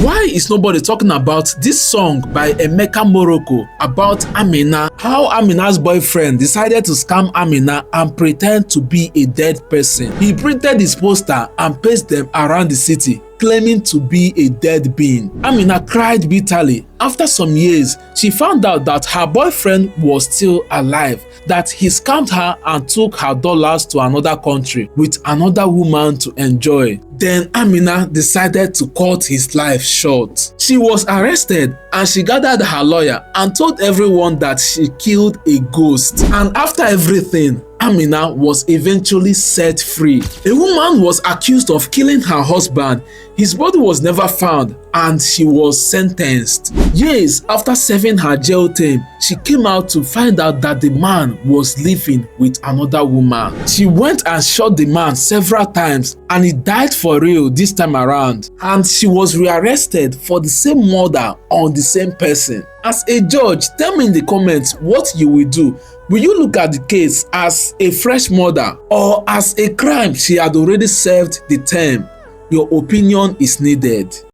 Why is nobody talking about this song by Emeka Morroco about Amina? How Amina's boyfriend decided to scam Amina and pretend to be a dead person. He printed his poster and pasted them around the city, claiming to be a dead being. Amina cried bitterly. After some years, she found out that her boyfriend was still alive, that he scammed her and took her dollars to another country with another woman to enjoy. Then Amina decided to cut his life short. She was arrested and she gathered her lawyer and told everyone that she killed a ghost. And after everything, Amina was eventually set free. A woman was accused of killing her husband. His body was never found and she was sentenced. Years after serving her jail term, she came out to find out that the man was living with another woman. She went and shot the man several times and he died for real this time around. And she was rearrested for the same murder on the same person. As a judge, tell me in the comments what you will do. Will you look at the case as a fresh murder or as a crime she had already served the term? Your opinion is needed.